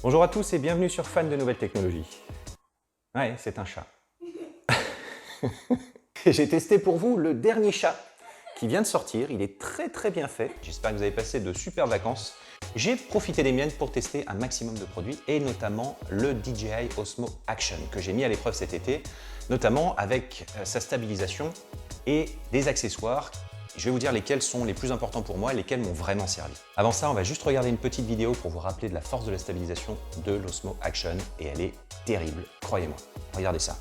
Bonjour à tous et bienvenue sur Fan de Nouvelles Technologies. Ouais, c'est un chat. J'ai testé pour vous le dernier chat qui vient de sortir. Il est très bien fait. J'espère que vous avez passé de super vacances. J'ai profité des miennes pour tester un maximum de produits et notamment le DJI Osmo Action que j'ai mis à l'épreuve cet été, notamment avec sa stabilisation et des accessoires. Je vais vous dire lesquels sont les plus importants pour moi et lesquels m'ont vraiment servi. Avant ça, on va juste regarder une petite vidéo pour vous rappeler de la force de la stabilisation de l'Osmo Action et elle est terrible, croyez-moi. Regardez ça.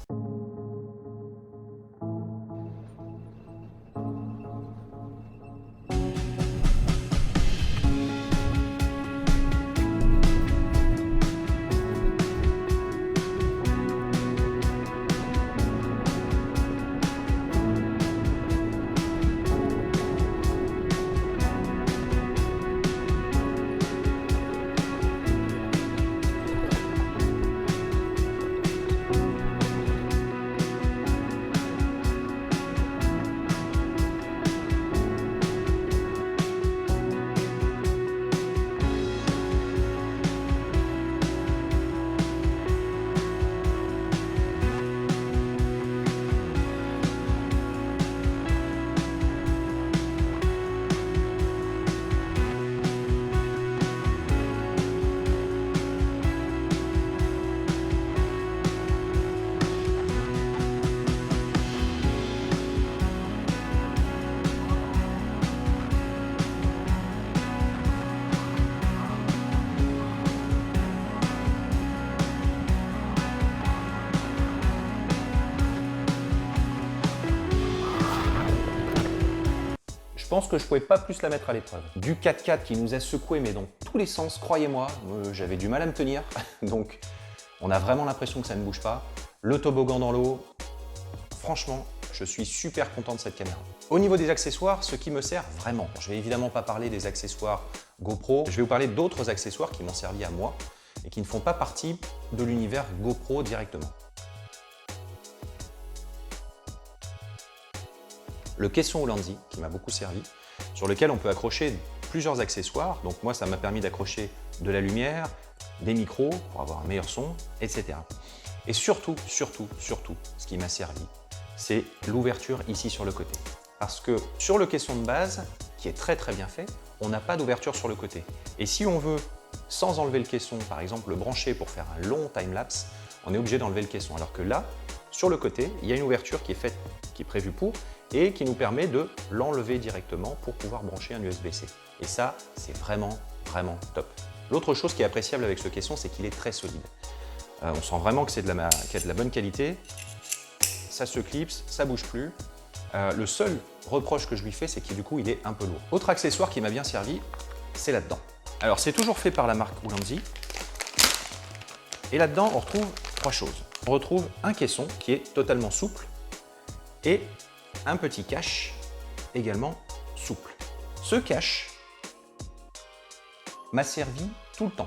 Je pense que je ne pouvais pas plus la mettre à l'épreuve. Du 4x4 qui nous a secoué mais dans tous les sens, croyez-moi, j'avais du mal à me tenir, donc on a vraiment l'impression que ça ne bouge pas. Le toboggan dans l'eau, franchement, je suis super content de cette caméra. Au niveau des accessoires, ce qui me sert vraiment, je ne vais évidemment pas parler des accessoires GoPro, je vais vous parler d'autres accessoires qui m'ont servi à moi et qui ne font pas partie de l'univers GoPro directement. Le caisson Ulanzi qui m'a beaucoup servi, sur lequel on peut accrocher plusieurs accessoires. Donc moi, ça m'a permis d'accrocher de la lumière, des micros pour avoir un meilleur son, etc. Et surtout, ce qui m'a servi, c'est l'ouverture ici sur le côté. Parce que sur le caisson de base, qui est très bien fait, on n'a pas d'ouverture sur le côté. Et si on veut, sans enlever le caisson, par exemple le brancher pour faire un long time-lapse, on est obligé d'enlever le caisson. Alors que là, sur le côté, il y a une ouverture qui est prévue pour et qui nous permet de l'enlever directement pour pouvoir brancher un USB-C. Et ça, c'est vraiment top. L'autre chose qui est appréciable avec ce caisson, c'est qu'il est très solide. On sent vraiment que c'est de la bonne qualité. Ça se clipse, ça bouge plus. Le seul reproche que je lui fais, c'est qu'il du coup, il est un peu lourd. Autre accessoire qui m'a bien servi, c'est là-dedans. Alors, c'est toujours fait par la marque Ulanzi. Et là-dedans, on retrouve trois choses. On retrouve un caisson qui est totalement souple et un petit cache également souple. Ce cache m'a servi tout le temps.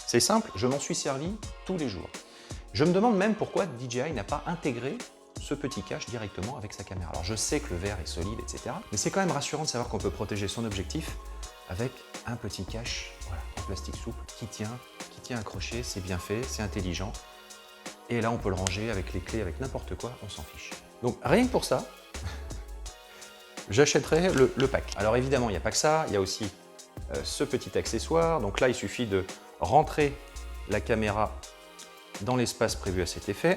C'est simple, je m'en suis servi tous les jours. Je me demande même pourquoi DJI n'a pas intégré ce petit cache directement avec sa caméra. Alors je sais que le verre est solide, etc. Mais c'est quand même rassurant de savoir qu'on peut protéger son objectif avec un petit cache en plastique souple qui tient accroché, c'est bien fait, c'est intelligent. Et là, on peut le ranger avec les clés, avec n'importe quoi, on s'en fiche. Donc rien que pour ça, j'achèterai le pack. Alors évidemment, il n'y a pas que ça, il y a aussi ce petit accessoire. Donc là, il suffit de rentrer la caméra dans l'espace prévu à cet effet.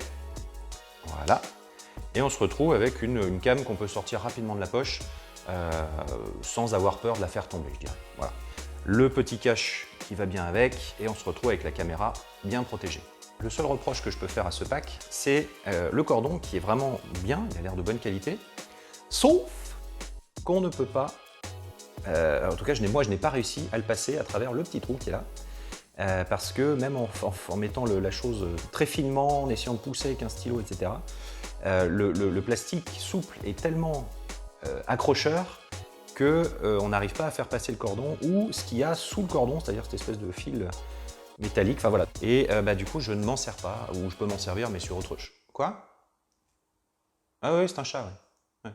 Voilà. Et on se retrouve avec une cam qu'on peut sortir rapidement de la poche sans avoir peur de la faire tomber, je dirais. Voilà. Le petit cache qui va bien avec et on se retrouve avec la caméra bien protégée. Le seul reproche que je peux faire à ce pack, c'est le cordon qui est vraiment bien, il a l'air de bonne qualité, sauf qu'on ne peut pas, en tout cas moi je n'ai pas réussi à le passer à travers le petit trou qui est là, parce que même en mettant la chose très finement, en essayant de pousser avec un stylo, etc., le plastique souple est tellement accrocheur qu'on n'arrive pas à faire passer le cordon ou ce qu'il y a sous le cordon, c'est-à-dire cette espèce de fil métallique, enfin voilà. Et du coup, je ne m'en sers pas, ou je peux m'en servir, mais sur autre chose. Quoi? Ah oui, c'est un chat, ouais.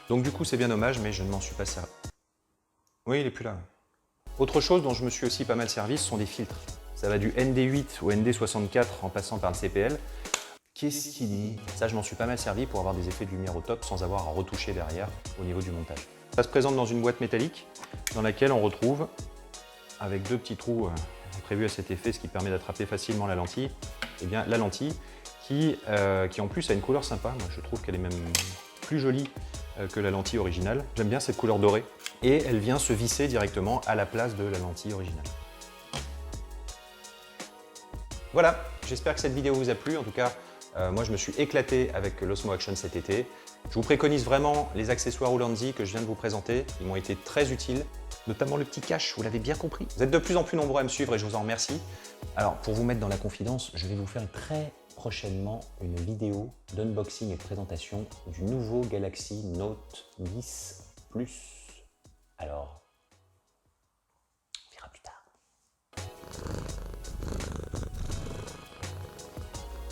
Donc du coup, c'est bien dommage, mais je ne m'en suis pas servi. Oui, il est plus là. Autre chose dont je me suis aussi pas mal servi, ce sont des filtres. Ça va du ND8 au ND64 en passant par le CPL. Qu'est-ce qu'il dit? Ça, je m'en suis pas mal servi pour avoir des effets de lumière au top sans avoir à retoucher derrière au niveau du montage. Ça se présente dans une boîte métallique dans laquelle on retrouve, avec deux petits trous prévus à cet effet, ce qui permet d'attraper facilement la lentille, et bien la lentille qui en plus a une couleur sympa. Moi, je trouve qu'elle est même plus jolie que la lentille originale. J'aime bien cette couleur dorée et elle vient se visser directement à la place de la lentille originale. Voilà, j'espère que cette vidéo vous a plu. En tout cas, moi je me suis éclaté avec l'Osmo Action cet été. Je vous préconise vraiment les accessoires Ulanzi que je viens de vous présenter. Ils m'ont été très utiles, notamment le petit cache, vous l'avez bien compris. Vous êtes de plus en plus nombreux à me suivre et je vous en remercie. Alors pour vous mettre dans la confidence, je vais vous faire très prochainement une vidéo d'unboxing et de présentation du nouveau Galaxy Note 10 Plus. Alors,